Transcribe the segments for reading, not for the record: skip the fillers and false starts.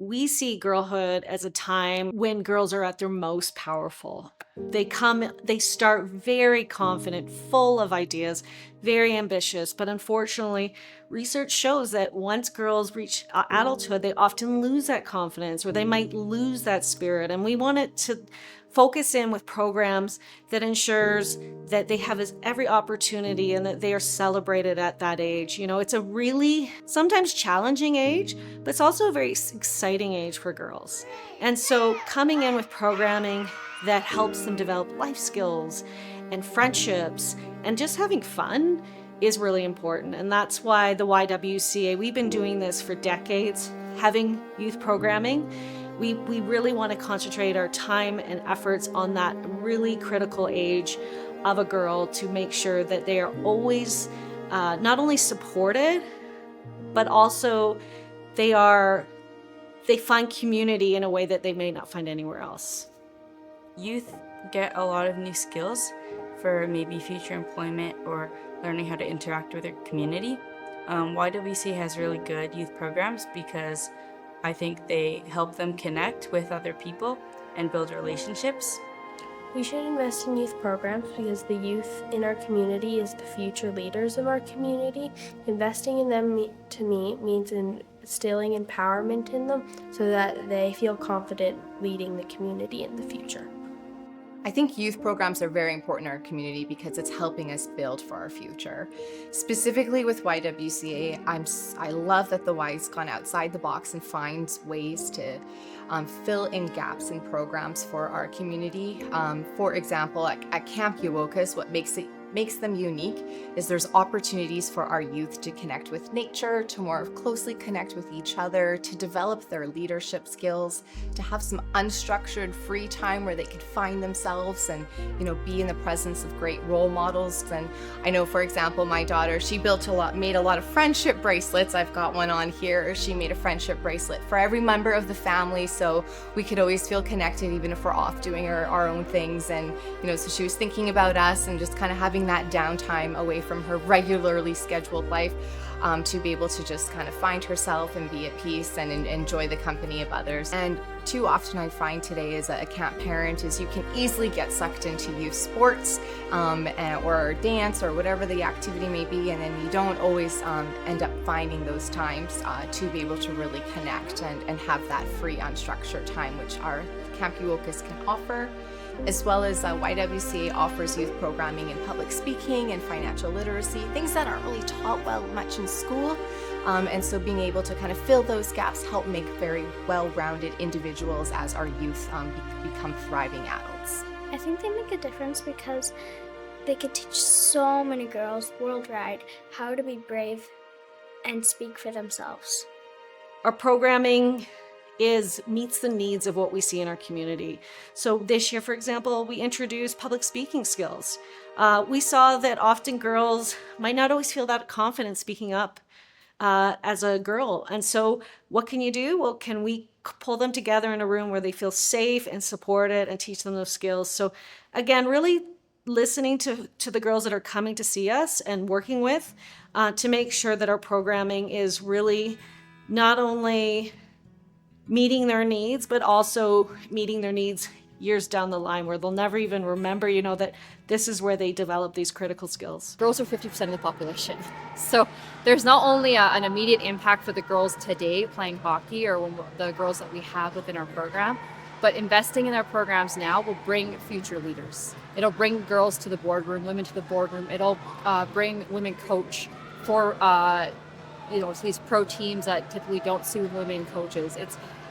We see girlhood as a time when girls are at their most powerful. They start very confident, full of ideas, very ambitious. But unfortunately, research shows that once girls reach adulthood, they often lose that confidence or they might lose that spirit. And we want it to focus in with programs that ensures that they have every opportunity and that they are celebrated at that age. You know, it's a really sometimes challenging age, but it's also a very exciting age for girls. And so coming in with programming that helps them develop life skills and friendships and just having fun is really important. And that's why the YWCA, we've been doing this for decades, having youth programming. We really want to concentrate our time and efforts on that really critical age of a girl to make sure that they are always not only supported, but also they find community in a way that they may not find anywhere else. Youth get a lot of new skills for maybe future employment or learning how to interact with their community. YWCA has really good youth programs because I think they help them connect with other people and build relationships. We should invest in youth programs because the youth in our community is the future leaders of our community. Investing in them, to me, means instilling empowerment in them so that they feel confident leading the community in the future. I think youth programs are very important in our community because it's helping us build for our future. Specifically with YWCA, I love that the Y's gone outside the box and finds ways to fill in gaps in programs for our community. For example, at Camp YWCA, what makes them unique is there's opportunities for our youth to connect with nature, to more closely connect with each other, to develop their leadership skills, to have some unstructured free time where they could find themselves and, you know, be in the presence of great role models. And I know, for example, my daughter, she made a lot of friendship bracelets. I've got one on here. She made a friendship bracelet for every member of the family, so we could always feel connected even if we're off doing our own things. And, you know, so she was thinking about us and just kind of having that downtime away from her regularly scheduled life to be able to just kind of find herself and be at peace and enjoy the company of others. And too often I find today as a camp parent is you can easily get sucked into youth sports or dance or whatever the activity may be, and then you don't always end up finding those times to be able to really connect and have that free unstructured time, which our Camp YWCA can offer. As well as YWCA offers youth programming in public speaking and financial literacy, things that aren't really taught much in school. And so being able to kind of fill those gaps help make very well-rounded individuals as our youth become thriving adults. I think they make a difference because they could teach so many girls worldwide how to be brave and speak for themselves. Our programming meets the needs of what we see in our community. So this year, for example, we introduced public speaking skills. We saw that often girls might not always feel that confident speaking up as a girl. And so what can you do? Well, can we pull them together in a room where they feel safe and supported and teach them those skills? So again, really listening to the girls that are coming to see us and working with to make sure that our programming is really not only meeting their needs, but also meeting their needs years down the line where they'll never even remember, you know, that this is where they develop these critical skills. Girls are 50% of the population. So there's not only an immediate impact for the girls today playing hockey or the girls that we have within our program, but investing in our programs now will bring future leaders. It'll bring girls to the boardroom, women to the boardroom. It'll bring women coach for these pro teams that typically don't see women coaches.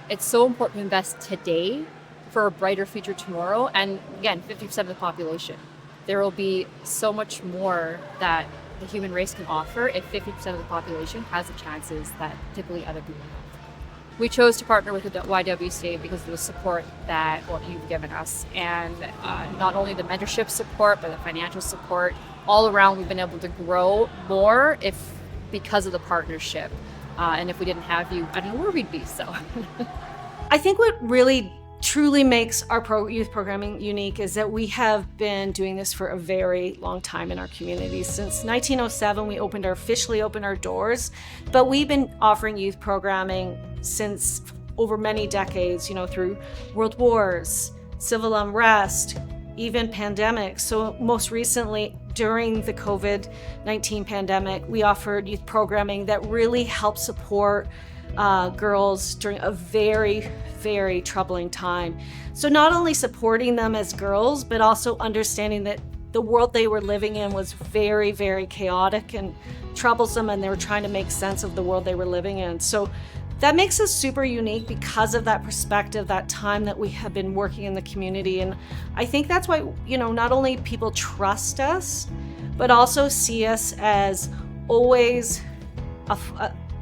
It's so important to invest today for a brighter future tomorrow. And again, 50% of the population. There will be so much more that the human race can offer if 50% of the population has the chances that typically other people have. We chose to partner with the YWCA because of the support that you've given us. And not only the mentorship support, but the financial support. All around, we've been able to grow more because of the partnership. And if we didn't have you, I don't know where we'd be, so. I think what really truly makes our youth programming unique is that we have been doing this for a very long time in our community. Since 1907, we officially opened our doors, but we've been offering youth programming since over many decades, through world wars, civil unrest, even pandemics. So most recently, during the COVID-19 pandemic, we offered youth programming that really helped support girls during a very, very troubling time. So not only supporting them as girls, but also understanding that the world they were living in was very, very chaotic and troublesome, and they were trying to make sense of the world they were living in. So that makes us super unique because of that perspective, that time that we have been working in the community. And I think that's why, not only people trust us, but also see us as always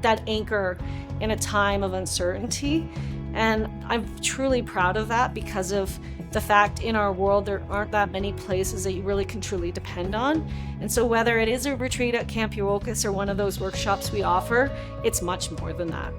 that anchor in a time of uncertainty. And I'm truly proud of that because of the fact in our world there aren't that many places that you really can truly depend on. And so whether it is a retreat at Camp YWCA or one of those workshops we offer, it's much more than that.